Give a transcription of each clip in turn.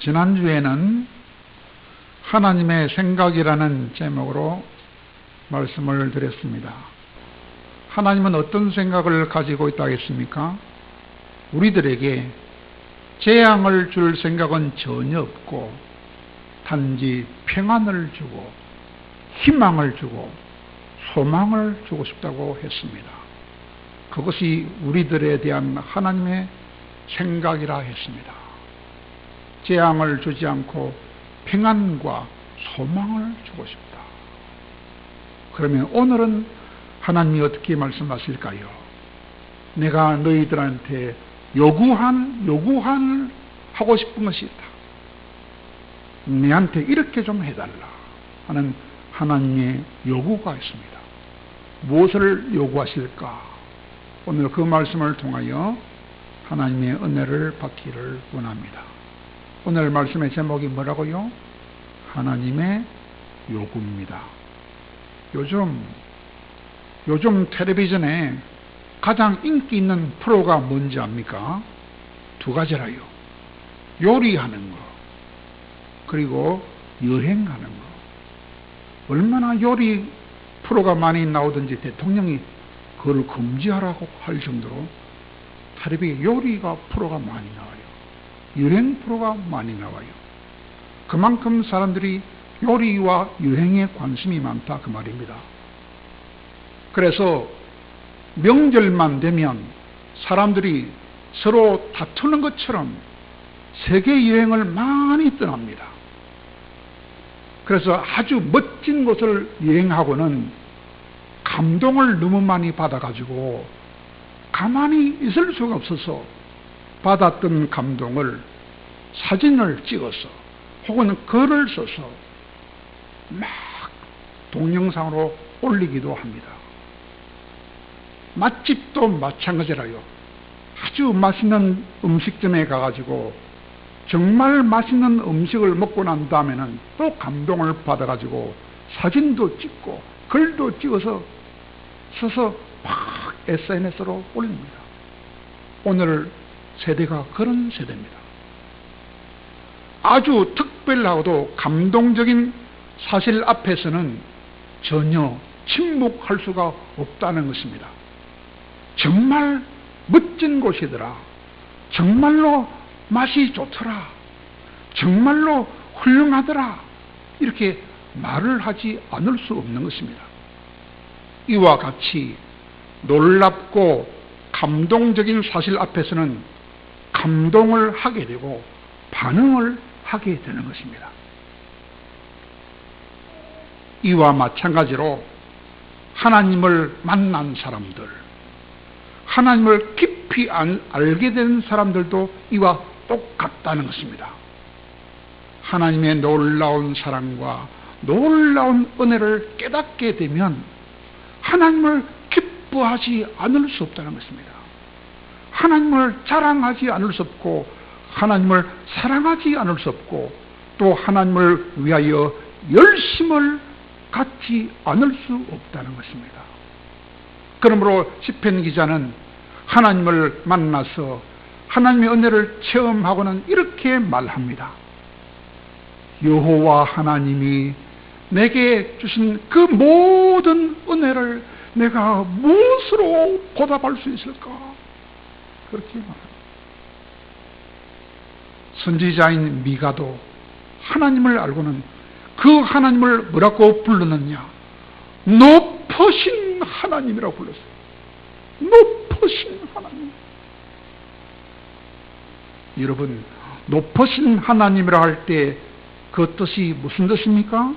지난주에는 하나님의 생각이라는 제목으로 말씀을 드렸습니다. 하나님은 어떤 생각을 가지고 있다 했습니까? 우리들에게 재앙을 줄 생각은 전혀 없고 단지 평안을 주고 희망을 주고 소망을 주고 싶다고 했습니다. 그것이 우리들에 대한 하나님의 생각이라 했습니다. 재앙을 주지 않고 평안과 소망을 주고 싶다. 그러면 오늘은 하나님이 어떻게 말씀하실까요? 내가 너희들한테 요구한 하고 싶은 것이 있다. 내한테 이렇게 좀 해달라 하는 하나님의 요구가 있습니다. 무엇을 요구하실까? 오늘 그 말씀을 통하여 하나님의 은혜를 받기를 원합니다. 오늘 말씀의 제목이 뭐라고요? 하나님의 요구입니다. 요즘 텔레비전에 가장 인기 있는 프로가 뭔지 압니까? 두 가지라요. 요리하는 거, 그리고 여행하는 거. 얼마나 요리 프로가 많이 나오든지 대통령이 그걸 금지하라고 할 정도로 텔레비전에 요리가 프로가 많이 나와요. 여행 프로가 많이 나와요. 그만큼 사람들이 요리와 여행에 관심이 많다 그 말입니다. 그래서 명절만 되면 사람들이 서로 다투는 것처럼 세계 여행을 많이 떠납니다. 그래서 아주 멋진 곳을 여행하고는 감동을 너무 많이 받아가지고 가만히 있을 수가 없어서 받았던 감동을 사진을 찍어서 혹은 글을 써서 막 동영상으로 올리기도 합니다. 맛집도 마찬가지라요. 아주 맛있는 음식점에 가가지고 정말 맛있는 음식을 먹고 난 다음에는 또 감동을 받아가지고 사진도 찍고 글도 찍어서 써서 막 SNS로 올립니다. 오늘 세대가 그런 세대입니다. 아주 특별하고도 감동적인 사실 앞에서는 전혀 침묵할 수가 없다는 것입니다. 정말 멋진 곳이더라. 정말로 맛이 좋더라. 정말로 훌륭하더라. 이렇게 말을 하지 않을 수 없는 것입니다. 이와 같이 놀랍고 감동적인 사실 앞에서는 감동을 하게 되고 반응을 하게 되는 것입니다. 이와 마찬가지로 하나님을 만난 사람들, 하나님을 깊이 알게 된 사람들도 이와 똑같다는 것입니다. 하나님의 놀라운 사랑과 놀라운 은혜를 깨닫게 되면 하나님을 기뻐하지 않을 수 없다는 것입니다. 하나님을 자랑하지 않을 수 없고 하나님을 사랑하지 않을 수 없고 또 하나님을 위하여 열심을 갖지 않을 수 없다는 것입니다. 그러므로 시편 기자는 하나님을 만나서 하나님의 은혜를 체험하고는 이렇게 말합니다. 여호와 하나님이 내게 주신 그 모든 은혜를 내가 무엇으로 보답할 수 있을까? 그렇게 말합니다. 선지자인 미가도 하나님을 알고는 그 하나님을 뭐라고 불렀느냐? 높으신 하나님이라고 불렀어요. 높으신 하나님. 여러분, 높으신 하나님이라 할 때 그 뜻이 무슨 뜻입니까?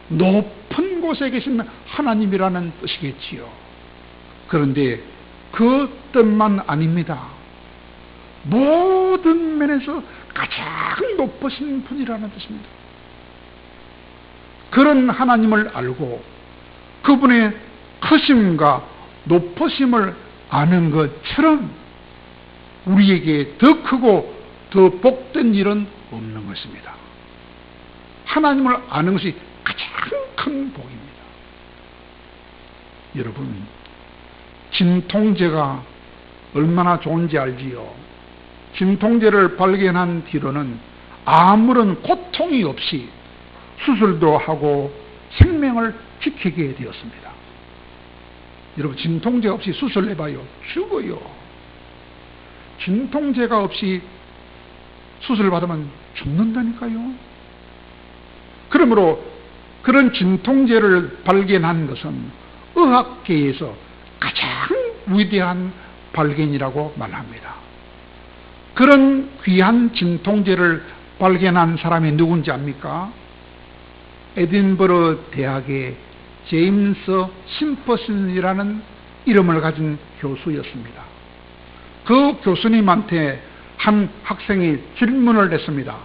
높은 곳에 계신 하나님이라는 뜻이겠지요. 그런데 그 뜻만 아닙니다. 모든 면에서 가장 높으신 분이라는 뜻입니다. 그런 하나님을 알고 그분의 크심과 높으심을 아는 것처럼 우리에게 더 크고 더 복된 일은 없는 것입니다. 하나님을 아는 것이 가장 큰 복입니다. 여러분, 진통제가 얼마나 좋은지 알지요? 진통제를 발견한 뒤로는 아무런 고통이 없이 수술도 하고 생명을 지키게 되었습니다. 여러분, 진통제 없이 수술해봐요. 죽어요. 진통제가 없이 수술 받으면 죽는다니까요. 그러므로 그런 진통제를 발견한 것은 의학계에서 가장 위대한 발견이라고 말합니다. 그런 귀한 진통제를 발견한 사람이 누군지 압니까? 에딘버러 대학의 제임스 심퍼슨이라는 이름을 가진 교수였습니다. 그 교수님한테 한 학생이 질문을 했습니다.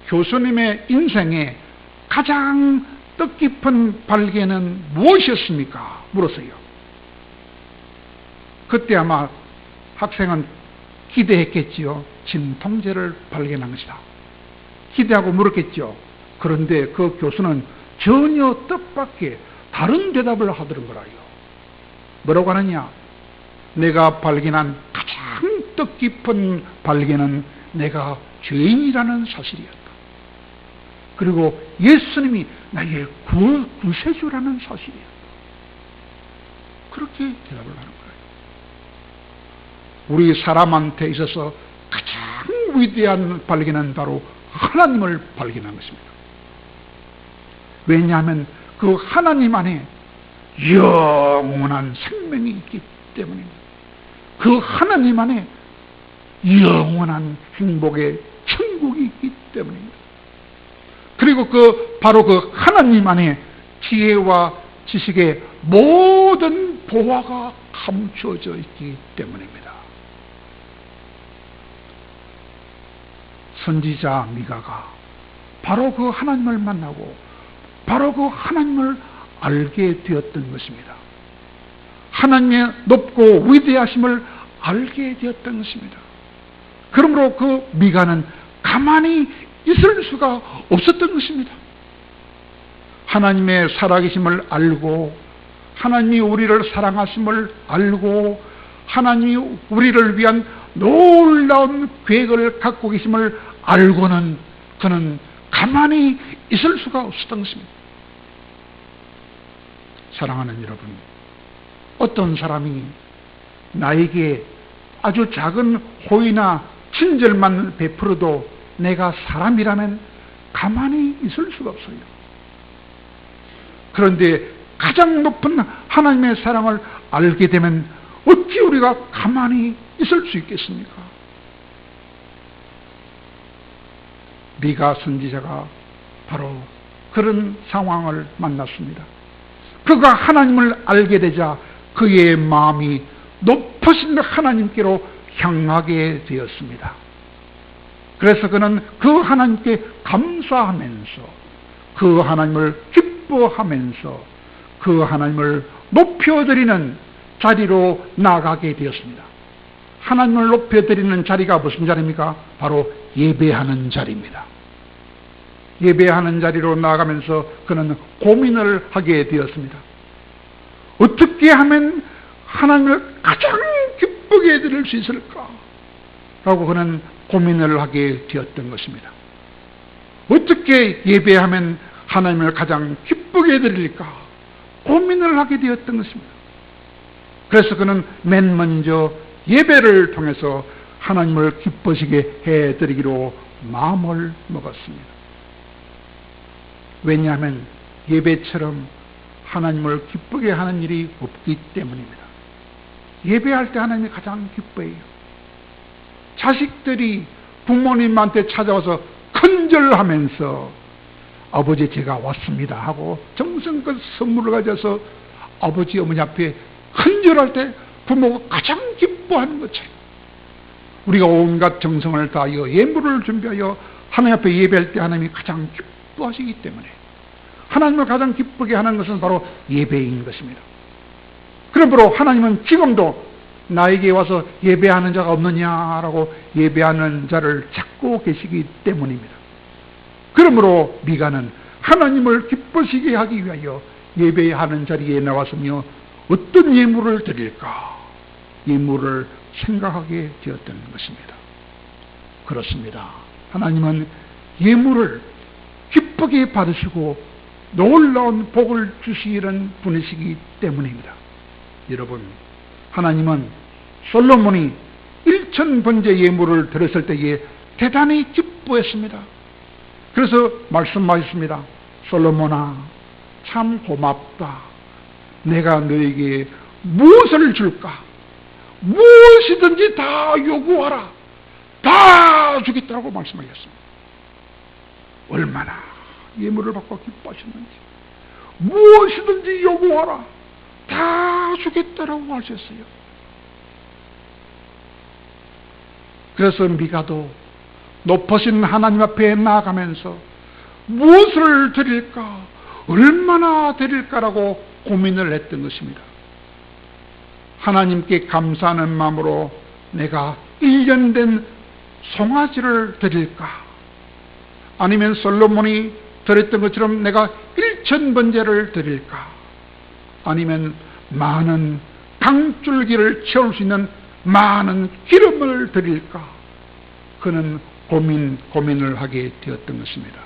교수님의 인생에 가장 뜻깊은 발견은 무엇이었습니까? 물었어요. 그때 아마 학생은 기대했겠지요. 진통제를 발견한 것이다. 기대하고 물었겠죠. 그런데 그 교수는 전혀 뜻밖의 다른 대답을 하더란 거라요. 뭐라고 하느냐? 내가 발견한 가장 뜻깊은 발견은 내가 죄인이라는 사실이었다. 그리고 예수님이 나의 구세주라는 사실이었다. 그렇게 대답을 하는 거예요. 우리 사람한테 있어서 가장 위대한 발견은 바로 하나님을 발견한 것입니다. 왜냐하면 그 하나님 안에 영원한 생명이 있기 때문입니다. 그 하나님 안에 영원한 행복의 천국이 있기 때문입니다. 그리고 바로 그 하나님 안에 지혜와 지식의 모든 보화가 감추어져 있기 때문입니다. 선지자 미가가 바로 그 하나님을 만나고 바로 그 하나님을 알게 되었던 것입니다. 하나님의 높고 위대하심을 알게 되었던 것입니다. 그러므로 그 미가는 가만히 있을 수가 없었던 것입니다. 하나님의 살아계심을 알고 하나님이 우리를 사랑하심을 알고 하나님이 우리를 위한 놀라운 계획을 갖고 계심을 알고는 그는 가만히 있을 수가 없었던 것입니다. 사랑하는 여러분, 어떤 사람이 나에게 아주 작은 호의나 친절만 베풀어도 내가 사람이라면 가만히 있을 수가 없어요. 그런데 가장 높은 하나님의 사랑을 알게 되면 어찌 우리가 가만히 있을 수 있겠습니까? 미가 선지자가 바로 그런 상황을 만났습니다. 그가 하나님을 알게 되자 그의 마음이 높으신 하나님께로 향하게 되었습니다. 그래서 그는 그 하나님께 감사하면서 그 하나님을 기뻐하면서 그 하나님을 높여드리는 자리로 나가게 되었습니다. 하나님을 높여드리는 자리가 무슨 자리입니까? 바로 예배하는 자리입니다. 예배하는 자리로 나아가면서 그는 고민을 하게 되었습니다. 어떻게 하면 하나님을 가장 기쁘게 해드릴 수 있을까? 라고 그는 고민을 하게 되었던 것입니다. 어떻게 예배하면 하나님을 가장 기쁘게 해드릴까? 고민을 하게 되었던 것입니다. 그래서 그는 맨 먼저 예배를 통해서 하나님을 기쁘시게 해드리기로 마음을 먹었습니다. 왜냐하면 예배처럼 하나님을 기쁘게 하는 일이 없기 때문입니다. 예배할 때 하나님이 가장 기뻐해요. 자식들이 부모님한테 찾아와서 큰절하면서 아버지 제가 왔습니다 하고 정성껏 선물을 가져서 아버지 어머니 앞에 큰절할 때 부모가 가장 기뻐하는 것처럼 우리가 온갖 정성을 다하여 예물을 준비하여 하나님 앞에 예배할 때 하나님이 가장 기뻐하시기 때문에 하나님을 가장 기쁘게 하는 것은 바로 예배인 것입니다. 그러므로 하나님은 지금도 나에게 와서 예배하는 자가 없느냐라고 예배하는 자를 찾고 계시기 때문입니다. 그러므로 미가는 하나님을 기쁘시게 하기 위하여 예배하는 자리에 나왔으며 어떤 예물을 드릴까? 예물을 생각하게 되었던 것입니다. 그렇습니다. 하나님은 예물을 기쁘게 받으시고 놀라운 복을 주시는 분이시기 때문입니다. 여러분, 하나님은 솔로몬이 1000번째 예물을 드렸을 때에 대단히 기뻐했습니다. 그래서 말씀하셨습니다. 솔로몬아, 참 고맙다. 내가 너에게 무엇을 줄까? 무엇이든지 다 요구하라. 다 주겠다고 말씀하셨습니다. 얼마나 예물을 받고 기뻐하셨는지. 무엇이든지 요구하라. 다 주겠다라고 하셨어요. 그래서 미가도 높으신 하나님 앞에 나아가면서 무엇을 드릴까? 얼마나 드릴까라고 고민을 했던 것입니다. 하나님께 감사하는 마음으로 내가 1년 된 송아지를 드릴까? 아니면 솔로몬이 드렸던 것처럼 내가 1000번째를 드릴까? 아니면 많은 강줄기를 채울 수 있는 많은 기름을 드릴까? 그는 고민을 하게 되었던 것입니다.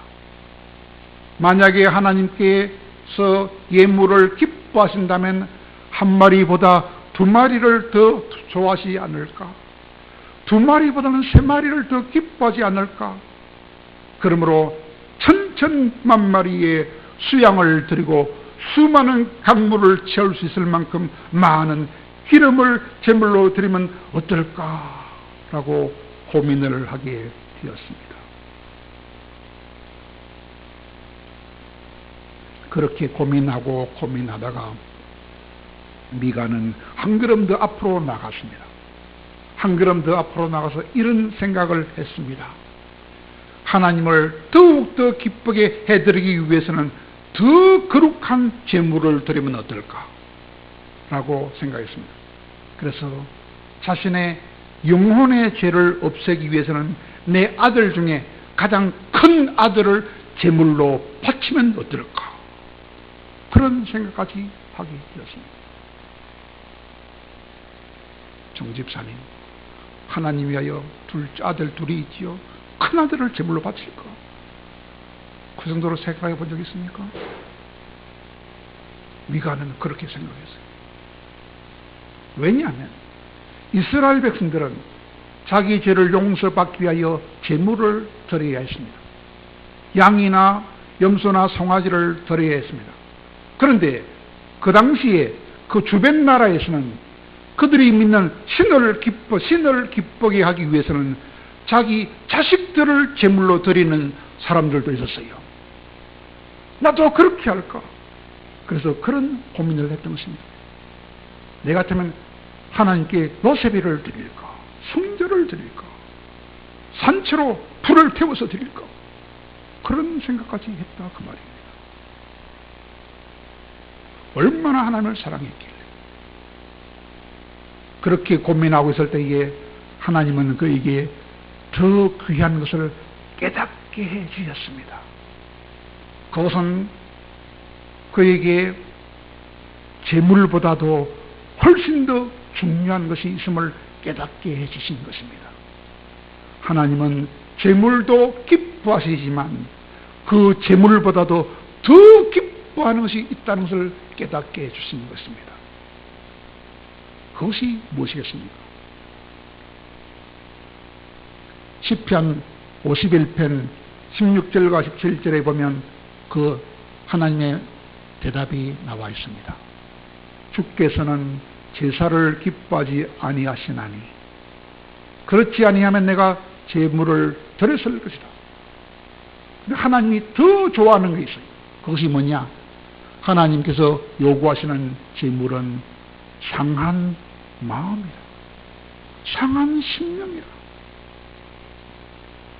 만약에 하나님께서 예물을 기뻐하신다면 한 마리보다 2마리를 더 좋아하시지 않을까? 2마리보다는 3마리를 더 기뻐하지 않을까? 그러므로 천천만 마리의 수양을 드리고 수많은 강물을 채울 수 있을 만큼 많은 기름을 제물로 드리면 어떨까라고 고민을 하게 되었습니다. 그렇게 고민하다가 미가는 한 걸음 더 앞으로 나갔습니다. 한 걸음 더 앞으로 나가서 이런 생각을 했습니다. 하나님을 더욱더 기쁘게 해드리기 위해서는 더 거룩한 제물을 드리면 어떨까? 라고 생각했습니다. 그래서 자신의 영혼의 죄를 없애기 위해서는 내 아들 중에 가장 큰 아들을 제물로 바치면 어떨까? 그런 생각까지 하게 되었습니다. 정집사님, 하나님 위하여 아들 둘이 있지요. 큰 아들을 제물로 바칠까? 그 정도로 생각해 본 적 있습니까? 미가는 그렇게 생각했어요. 왜냐하면 이스라엘 백성들은 자기 죄를 용서받기 위하여 제물을 드려야 했습니다. 양이나 염소나 송아지를 드려야 했습니다. 그런데 그 당시에 그 주변 나라에서는 그들이 믿는 신을 기쁘게 하기 위해서는 자기 자식들을 제물로 드리는 사람들도 있었어요. 나도 그렇게 할까? 그래서 그런 고민을 했던 것입니다. 내 같으면 하나님께 요셉이를 드릴까? 성전을 드릴까? 산채로 불을 태워서 드릴까? 그런 생각까지 했다 그 말입니다. 얼마나 하나님을 사랑했길래. 그렇게 고민하고 있을 때에 하나님은 그에게 더 귀한 것을 깨닫게 해 주셨습니다. 그것은 그에게 재물보다도 훨씬 더 중요한 것이 있음을 깨닫게 해 주신 것입니다. 하나님은 재물도 기뻐하시지만 그 재물보다도 더 기뻐하는 것이 있다는 것을 깨닫게 해 주신 것입니다. 그것이 무엇이겠습니까? 시편 51편 16절과 17절에 보면 그 하나님의 대답이 나와 있습니다. 주께서는 제사를 기뻐하지 아니하시나니 그렇지 아니하면 내가 제물을 드렸을 것이다. 하나님이 더 좋아하는 게 있어요. 그것이 뭐냐? 하나님께서 요구하시는 제물은 상한 마음이다. 상한 심령이다.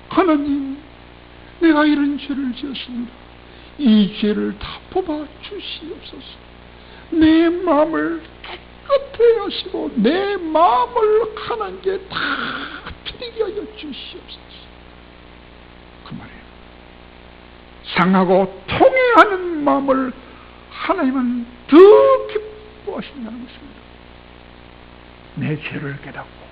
하나님, 내가 이런 죄를 지었습니다. 이 죄를 다 뽑아 주시옵소서. 내 마음을 깨끗하게 하시고 내 마음을 하나님께 다 드리게 하여 주시옵소서. 그 말이에요. 상하고 통해하는 마음을 하나님은 더 기뻐하신다는 것입니다. 내 죄를 깨닫고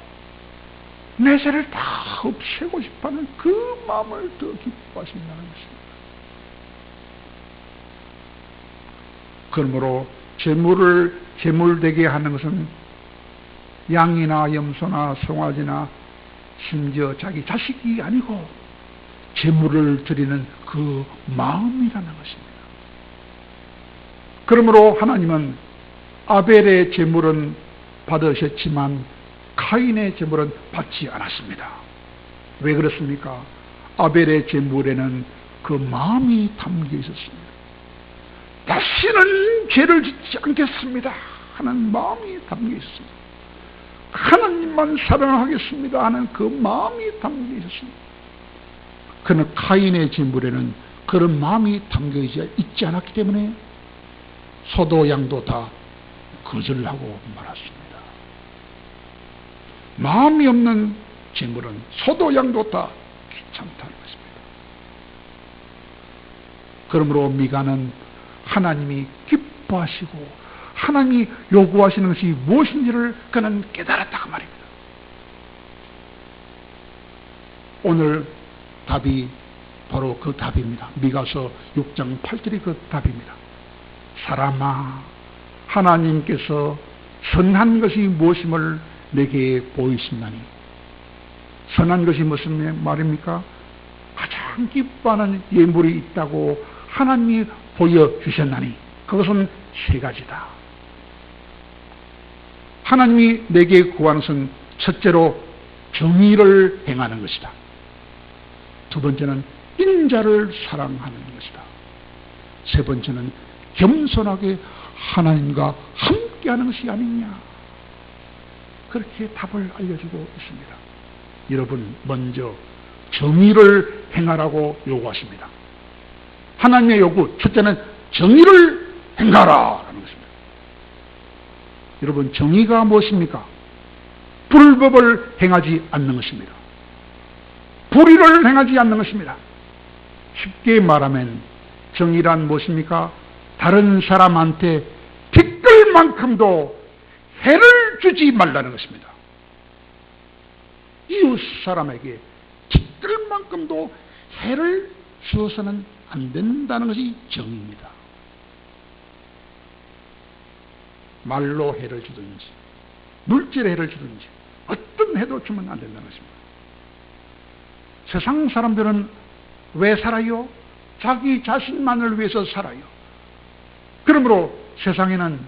내 죄를 다 없애고 싶어하는 그 마음을 더 기뻐하신다는 것입니다. 그러므로 제물되게 하는 것은 양이나 염소나 송아지나 심지어 자기 자식이 아니고 제물을 드리는 그 마음이라는 것입니다. 그러므로 하나님은 아벨의 제물은 받으셨지만 카인의 제물은 받지 않았습니다. 왜 그렇습니까? 아벨의 제물에는 그 마음이 담겨 있었습니다. 다시는 죄를 짓지 않겠습니다 하는 마음이 담겨 있었습니다. 하나님만 사랑하겠습니다 하는 그 마음이 담겨 있었습니다. 그러나 카인의 제물에는 그런 마음이 담겨 있지 않았기 때문에 소도 양도 다 거절하고 말았습니다. 마음이 없는 제물은 소도 양도 다 귀찮다는 것입니다. 그러므로 미가는 하나님이 기뻐하시고 하나님이 요구하시는 것이 무엇인지를 그는 깨달았다고 말입니다. 오늘 답이 바로 그 답입니다. 미가서 6장 8절이 그 답입니다. 사람아, 하나님께서 선한 것이 무엇임을 내게 보이신다니. 선한 것이 무슨 말입니까? 가장 기뻐하는 예물이 있다고 하나님이 보여주셨나니 그것은 세 가지다. 하나님이 내게 구하는 것은 첫째로 정의를 행하는 것이다. 두 번째는 인자를 사랑하는 것이다. 세 번째는 겸손하게 하나님과 함께하는 것이 아니냐. 그렇게 답을 알려주고 있습니다. 여러분, 먼저 정의를 행하라고 요구하십니다. 하나님의 요구, 첫째는 정의를 행하라라는 것입니다. 여러분, 정의가 무엇입니까? 불법을 행하지 않는 것입니다. 불의를 행하지 않는 것입니다. 쉽게 말하면 정의란 무엇입니까? 다른 사람한테 티끌만큼도 해를 주지 말라는 것입니다. 이웃 사람에게 티끌만큼도 해를 주어서는 안 된다는 것이 정의입니다. 말로 해를 주든지 물질에 해를 주든지 어떤 해도 주면 안 된다는 것입니다. 세상 사람들은 왜 살아요? 자기 자신만을 위해서 살아요. 그러므로 세상에는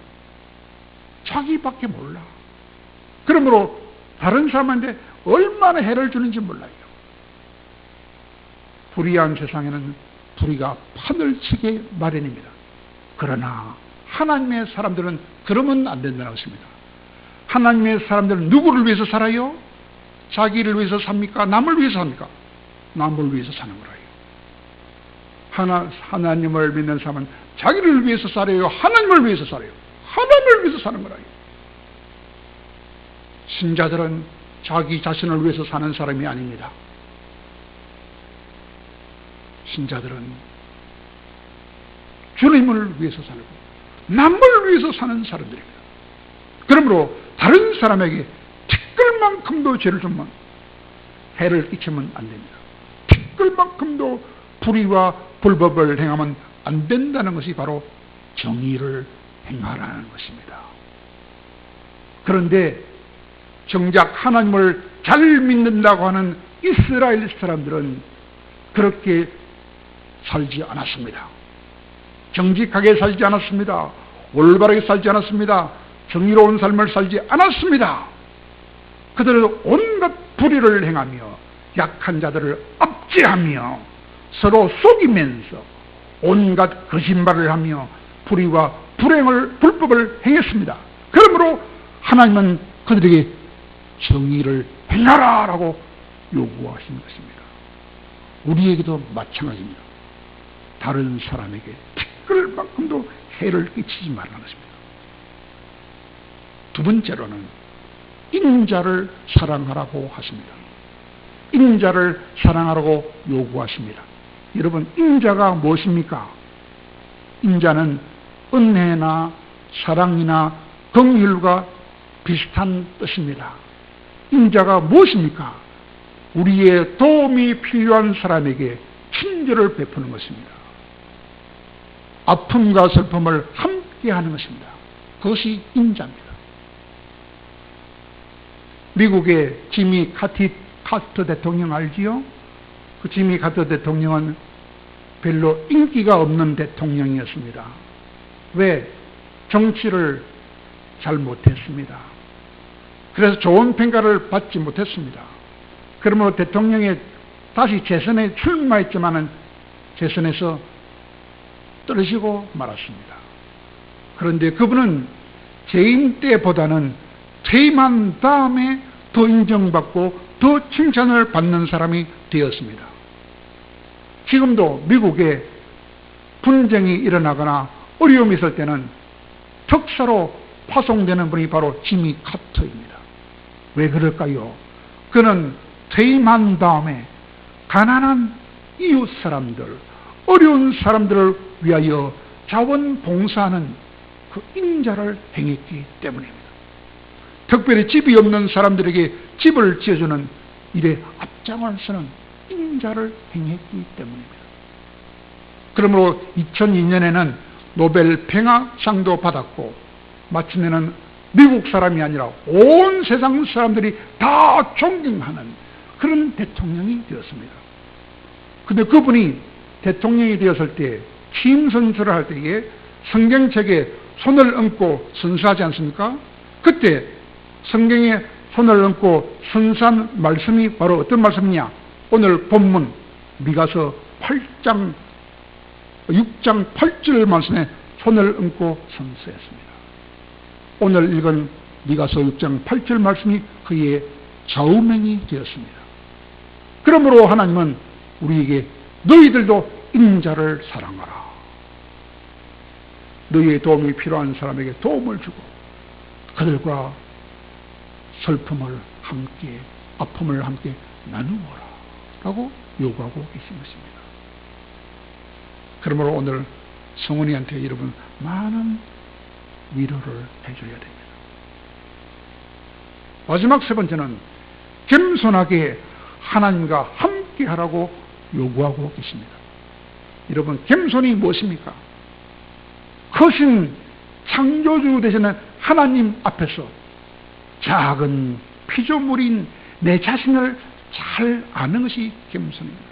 자기밖에 몰라. 그러므로 다른 사람한테 얼마나 해를 주는지 몰라요. 불의한 세상에는 불의가 판을 치게 마련입니다. 그러나 하나님의 사람들은 그러면 안 된다는 것입니다. 하나님의 사람들은 누구를 위해서 살아요? 자기를 위해서 삽니까? 남을 위해서 삽니까? 남을 위해서 사는 거라요. 하나님을 믿는 사람은 자기를 위해서 살아요? 하나님을 위해서 살아요? 하나님을 위해서 사는 거라요. 신자들은 자기 자신을 위해서 사는 사람이 아닙니다. 신자들은 주님을 위해서 살고 남을 위해서 사는 사람들입니다. 그러므로 다른 사람에게 티끌만큼도 죄를 주면 해를 끼치면 안 됩니다. 티끌만큼도 불의와 불법을 행하면 안 된다는 것이 바로 정의를 행하라는 것입니다. 그런데 정작 하나님을 잘 믿는다고 하는 이스라엘 사람들은 그렇게 살지 않았습니다. 정직하게 살지 않았습니다. 올바르게 살지 않았습니다. 정의로운 삶을 살지 않았습니다. 그들은 온갖 불의를 행하며 약한 자들을 압제하며 서로 속이면서 온갖 거짓말을 하며 불의와 불법을 행했습니다. 그러므로 하나님은 그들에게 정의를 행하라라고 요구하신 것입니다. 우리에게도 마찬가지입니다. 다른 사람에게 티끌만큼도 해를 끼치지 말라는 것입니다. 두 번째로는 인자를 사랑하라고 하십니다. 인자를 사랑하라고 요구하십니다. 여러분, 인자가 무엇입니까? 인자는 은혜나 사랑이나 긍휼과 비슷한 뜻입니다. 인자가 무엇입니까? 우리의 도움이 필요한 사람에게 친절을 베푸는 것입니다. 아픔과 슬픔을 함께 하는 것입니다. 그것이 인자입니다. 미국의 지미 카터 대통령 알지요? 그 지미 카터 대통령은 별로 인기가 없는 대통령이었습니다. 왜? 정치를 잘 못했습니다. 그래서 좋은 평가를 받지 못했습니다. 그러므로 대통령에 다시 재선에 출마했지만은 재선에서 떨어지고 말았습니다. 그런데 그분은 재임 때보다는 퇴임한 다음에 더 인정받고 더 칭찬을 받는 사람이 되었습니다. 지금도 미국에 분쟁이 일어나거나 어려움이 있을 때는 특사로 파송되는 분이 바로 지미 카터입니다. 왜 그럴까요? 그는 퇴임한 다음에 가난한 이웃 사람들, 어려운 사람들을 위하여 자원봉사하는 그 인자를 행했기 때문입니다. 특별히 집이 없는 사람들에게 집을 지어주는 일에 앞장을 서는 인자를 행했기 때문입니다. 그러므로 2002년에는 노벨 평화상도 받았고 마침내는 미국 사람이 아니라 온 세상 사람들이 다 존경하는 그런 대통령이 되었습니다. 근데 그분이 대통령이 되었을 때 취임 선서를 할 때에 성경책에 손을 얹고 선서하지 않습니까? 그때 성경에 손을 얹고 선서한 말씀이 바로 어떤 말씀이냐? 오늘 본문 미가서 6장 8절 말씀에 손을 얹고 선서했습니다. 오늘 읽은 미가서 6장 8절 말씀이 그의 좌우명이 되었습니다. 그러므로 하나님은 우리에게 너희들도 인자를 사랑하라. 너희의 도움이 필요한 사람에게 도움을 주고 그들과 슬픔을 함께, 아픔을 함께 나누어라 라고 요구하고 계신 것입니다. 그러므로 오늘 성은이한테 여러분 많은 위로를 해줘야 됩니다. 마지막 세 번째는 겸손하게 하나님과 함께 하라고 요구하고 계십니다. 여러분, 겸손이 무엇입니까? 크신 창조주 되시는 하나님 앞에서 작은 피조물인 내 자신을 잘 아는 것이 겸손입니다.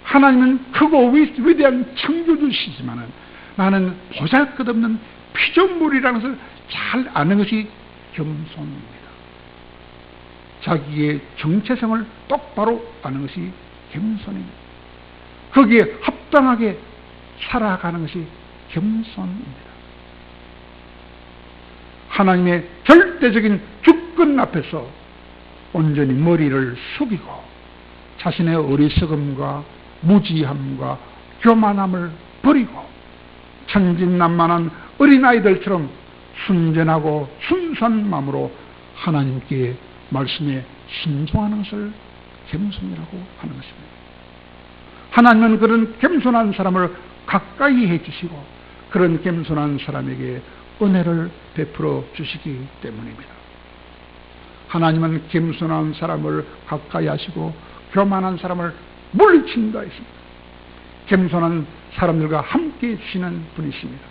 하나님은 크고 위대한 창조주시지만 나는 보잘것없는 피조물이라는 것을 잘 아는 것이 겸손입니다. 자기의 정체성을 똑바로 아는 것이 겸손입니다. 거기에 합당하게 살아가는 것이 겸손입니다. 하나님의 절대적인 주권 앞에서 온전히 머리를 숙이고 자신의 어리석음과 무지함과 교만함을 버리고 천진난만한 어린아이들처럼 순전하고 순수한 마음으로 하나님께 말씀에 순종하는 것을 겸손이라고 하는 것입니다. 하나님은 그런 겸손한 사람을 가까이 해주시고 그런 겸손한 사람에게 은혜를 베풀어 주시기 때문입니다. 하나님은 겸손한 사람을 가까이 하시고 교만한 사람을 물리친다 했습니다. 겸손한 사람들과 함께 해주시는 분이십니다.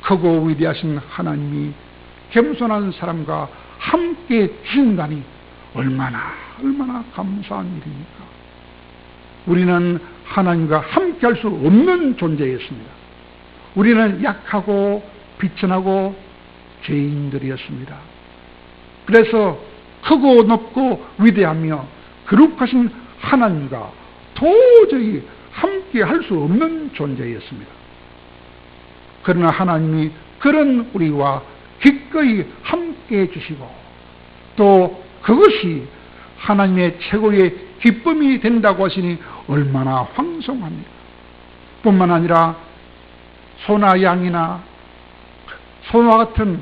크고 위대하신 하나님이 겸손한 사람과 함께 주신다니 얼마나 감사한 일입니까? 우리는 하나님과 함께 할 수 없는 존재였습니다. 우리는 약하고 비천하고 죄인들이었습니다. 그래서 크고 높고 위대하며 거룩하신 하나님과 도저히 함께 할 수 없는 존재였습니다. 그러나 하나님이 그런 우리와 기꺼이 함께 해주시고 또 그것이 하나님의 최고의 기쁨이 된다고 하시니 얼마나 황송합니까? 뿐만 아니라 소나 양이나 소와 같은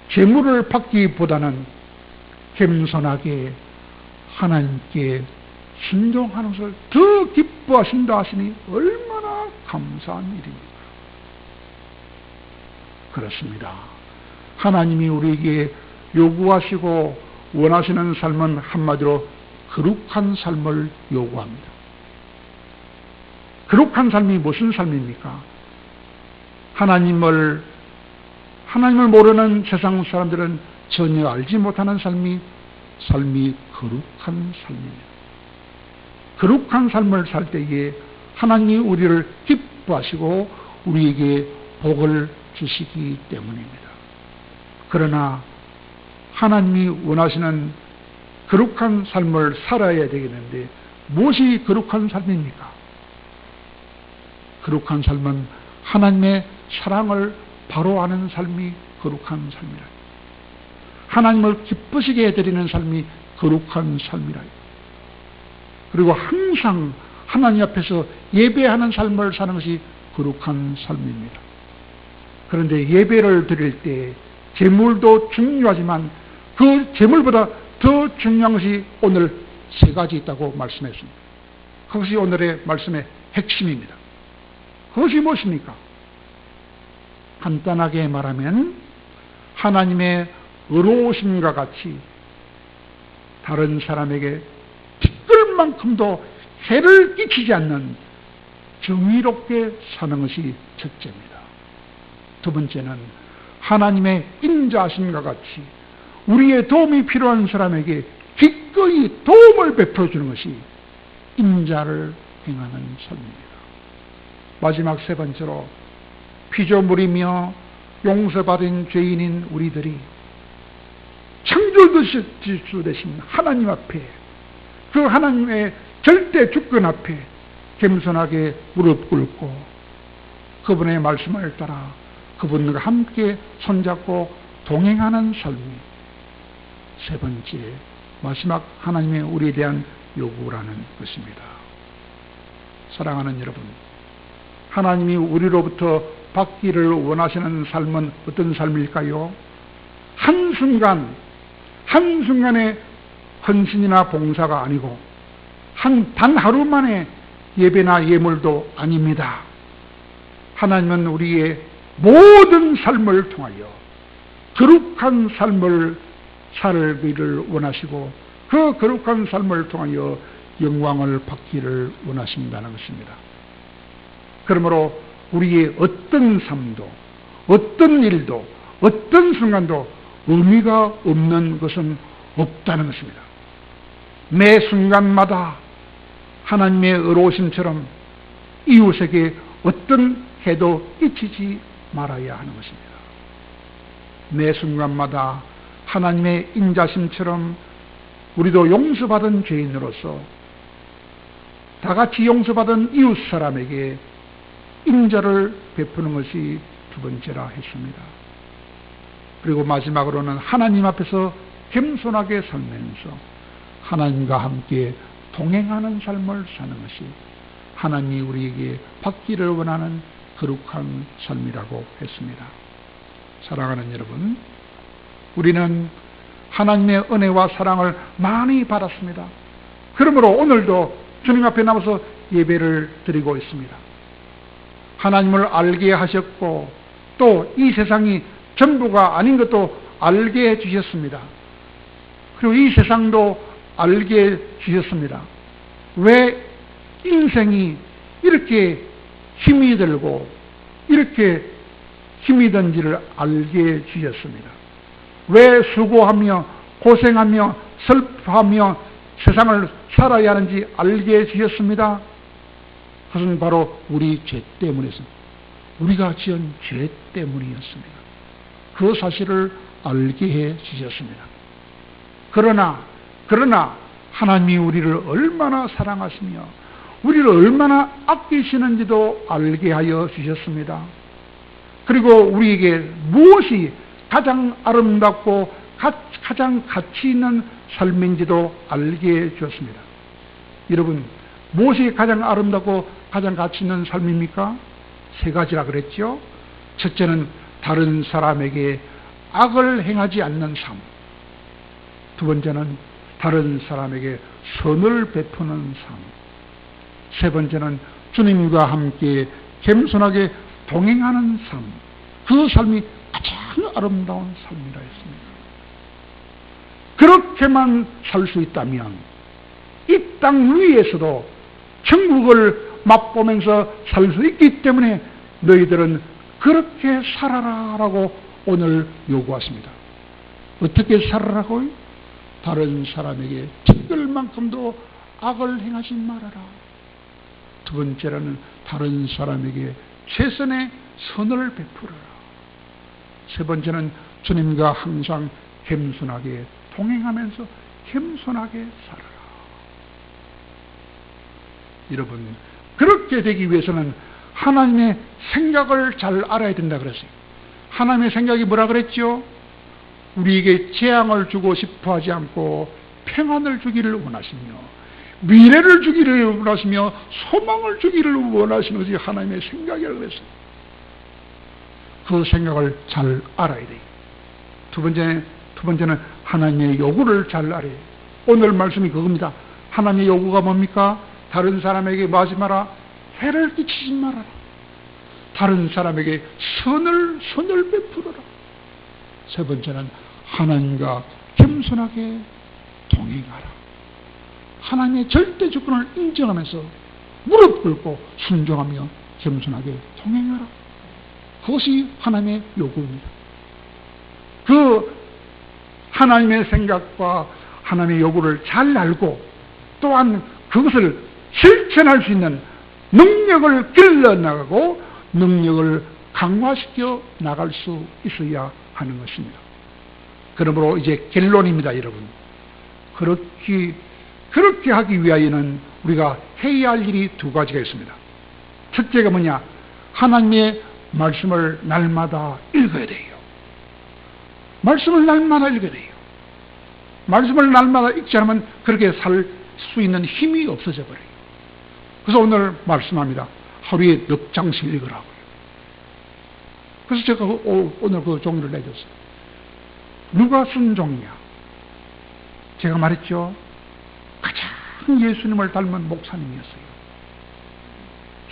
재물을 받기보다는 겸손하게 하나님께 순종하는 것을 더 기뻐하신다 하시니 얼마나 감사한 일입니까? 그렇습니다. 하나님이 우리에게 요구하시고 원하시는 삶은 한마디로 거룩한 삶을 요구합니다. 거룩한 삶이 무슨 삶입니까? 하나님을 모르는 세상 사람들은 전혀 알지 못하는 삶이 거룩한 삶입니다. 거룩한 삶을 살 때에 하나님이 우리를 기뻐하시고 우리에게 복을 주시기 때문입니다. 그러나 하나님이 원하시는 거룩한 삶을 살아야 되겠는데 무엇이 거룩한 삶입니까? 거룩한 삶은 하나님의 사랑을 바로 아는 삶이 거룩한 삶이라. 하나님을 기쁘시게 해드리는 삶이 거룩한 삶이라. 그리고 항상 하나님 앞에서 예배하는 삶을 사는 것이 거룩한 삶입니다. 그런데 예배를 드릴 때 제물도 중요하지만 그 제물보다 더 중요한 것이 오늘 세 가지 있다고 말씀했습니다. 그것이 오늘의 말씀의 핵심입니다. 그것이 무엇입니까? 간단하게 말하면 하나님의 의로우심과 같이 다른 사람에게 티끌만큼도 해를 끼치지 않는 정의롭게 사는 것이 첫째입니다. 두 번째는 하나님의 인자하심과 같이 우리의 도움이 필요한 사람에게 기꺼이 도움을 베풀어주는 것이 인자를 행하는 삶입니다. 마지막 세 번째로 피조물이며 용서받은 죄인인 우리들이 창조주 되신 하나님 앞에 그 하나님의 절대 주권 앞에 겸손하게 무릎 꿇고 그분의 말씀을 따라 그분과 함께 손잡고 동행하는 삶이 세 번째 마지막 하나님의 우리에 대한 요구라는 것입니다. 사랑하는 여러분, 하나님이 우리로부터 받기를 원하시는 삶은 어떤 삶일까요? 한순간의 헌신이나 봉사가 아니고 단 하루 만에 예배나 예물도 아닙니다. 하나님은 우리의 모든 삶을 통하여 거룩한 삶을 살기를 원하시고 그 거룩한 삶을 통하여 영광을 받기를 원하신다는 것입니다. 그러므로 우리의 어떤 삶도 어떤 일도 어떤 순간도 의미가 없는 것은 없다는 것입니다. 매 순간마다 하나님의 의로우심처럼 이웃에게 어떤 해도 끼치지 말아야 하는 것입니다. 매 순간마다 하나님의 인자심처럼 우리도 용서받은 죄인으로서 다같이 용서받은 이웃 사람에게 인자를 베푸는 것이 두 번째라 했습니다. 그리고 마지막으로는 하나님 앞에서 겸손하게 살면서 하나님과 함께 동행하는 삶을 사는 것이 하나님이 우리에게 받기를 원하는 거룩한 삶이라고 했습니다. 사랑하는 여러분, 우리는 하나님의 은혜와 사랑을 많이 받았습니다. 그러므로 오늘도 주님 앞에 나와서 예배를 드리고 있습니다. 하나님을 알게 하셨고 또 이 세상이 전부가 아닌 것도 알게 해주셨습니다. 그리고 이 세상도 알게 해주셨습니다. 왜 인생이 이렇게 힘이 들고 이렇게 힘이 든지를 알게 해주셨습니다. 왜 수고하며 고생하며 슬퍼하며 세상을 살아야 하는지 알게 해주셨습니다. 그것은 바로 우리 죄 때문이었습니다. 우리가 지은 죄 때문이었습니다. 그 사실을 알게 해주셨습니다. 그러나 하나님이 우리를 얼마나 사랑하시며 우리를 얼마나 아끼시는지도 알게 하여 주셨습니다. 그리고 우리에게 무엇이 가장 아름답고 가장 가치 있는 삶인지도 알게 주었습니다. 여러분, 무엇이 가장 아름답고 가장 가치 있는 삶입니까? 세 가지라 그랬죠. 첫째는 다른 사람에게 악을 행하지 않는 삶. 두 번째는 다른 사람에게 선을 베푸는 삶. 세 번째는 주님과 함께 겸손하게 동행하는 삶. 그 삶이 가장 아름다운 삶이라 했습니다. 그렇게만 살 수 있다면 이 땅 위에서도 천국을 맛보면서 살 수 있기 때문에 너희들은 그렇게 살아라라고 오늘 요구하십니다. 어떻게 살아라고요? 다른 사람에게 티끌만큼도 악을 행하지 말아라. 두 번째로는 다른 사람에게 최선의 선을 베풀어라. 세 번째는 주님과 항상 겸손하게 동행하면서 겸손하게 살아라. 여러분, 그렇게 되기 위해서는 하나님의 생각을 잘 알아야 된다 그랬어요. 하나님의 생각이 뭐라 그랬죠? 우리에게 재앙을 주고 싶어 하지 않고 평안을 주기를 원하시며 미래를 주기를 원하시며 소망을 주기를 원하시는 것이 하나님의 생각이라고 그랬어요. 그 생각을 잘 알아야 돼요. 두 번째는 하나님의 요구를 잘 알아야 돼요. 오늘 말씀이 그겁니다. 하나님의 요구가 뭡니까? 다른 사람에게 뭐 하지 마라? 해를 끼치지 말아라. 다른 사람에게 선을 베풀어라. 세 번째는 하나님과 겸손하게 동행하라. 하나님의 절대 주권을 인정하면서 무릎 꿇고 순종하며 겸손하게 동행하라. 그것이 하나님의 요구입니다. 그 하나님의 생각과 하나님의 요구를 잘 알고 또한 그것을 실천할 수 있는 능력을 길러나가고 능력을 강화시켜 나갈 수 있어야 하는 것입니다. 그러므로 이제 결론입니다, 여러분. 그렇게 하기 위하여는 우리가 해야 할 일이 두 가지가 있습니다. 첫째가 뭐냐? 하나님의 말씀을 날마다 읽어야 돼요. 말씀을 날마다 읽어야 돼요. 말씀을 날마다 읽지 않으면 그렇게 살 수 있는 힘이 없어져 버려요. 그래서 오늘 말씀합니다. 하루에 6장씩 읽으라고요. 그래서 제가 오늘 그 종이를 내줬어요. 누가 쓴 종이냐? 제가 말했죠. 가장 예수님을 닮은 목사님이었어요.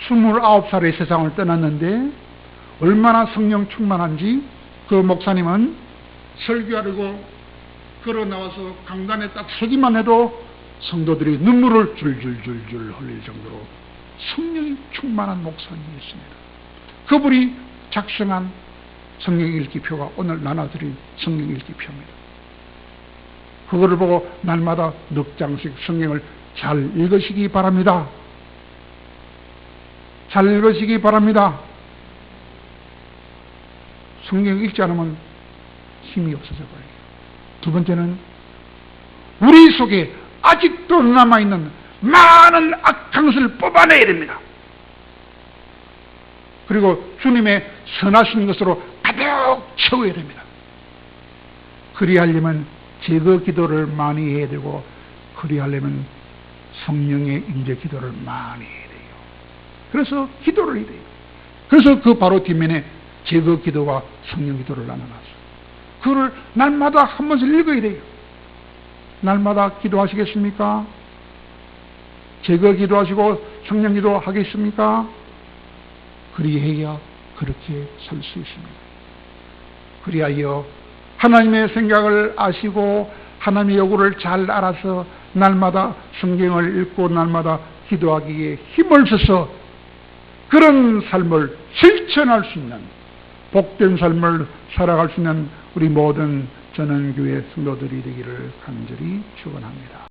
29살에 세상을 떠났는데 얼마나 성령 충만한지 그 목사님은 설교하려고 걸어 나와서 강단에 딱 서기만 해도 성도들이 눈물을 줄줄줄줄 흘릴 정도로 성령이 충만한 목사님이었습니다. 그분이 작성한 성령 읽기표가 오늘 나눠드린 성령 읽기표입니다. 그거를 보고 날마다 6장씩 성경을 잘 읽으시기 바랍니다. 잘 읽으시기 바랍니다. 성경 읽지 않으면 힘이 없어져 버려요. 두 번째는 우리 속에 아직도 남아있는 많은 악한 것을 뽑아내야 됩니다. 그리고 주님의 선하신 것으로 가득 채워야 됩니다. 그리하려면 제거 기도를 많이 해야 되고 그리하려면 성령의 임재 기도를 많이 해야 돼요. 그래서 기도를 해야 돼요. 그래서 그 바로 뒷면에 제거 기도와 성령 기도를 나눠놨어요. 그걸 날마다 한 번씩 읽어야 돼요. 날마다 기도하시겠습니까? 제거 기도하시고 성령 기도 하겠습니까? 그리해야 그렇게 살 수 있습니다. 그리하여 하나님의 생각을 아시고 하나님의 요구를 잘 알아서 날마다 성경을 읽고 날마다 기도하기에 힘을 써서 그런 삶을 실천할 수 있는 복된 삶을 살아갈 수 있는 우리 모든 전원교회 성도들이 되기를 간절히 축원합니다.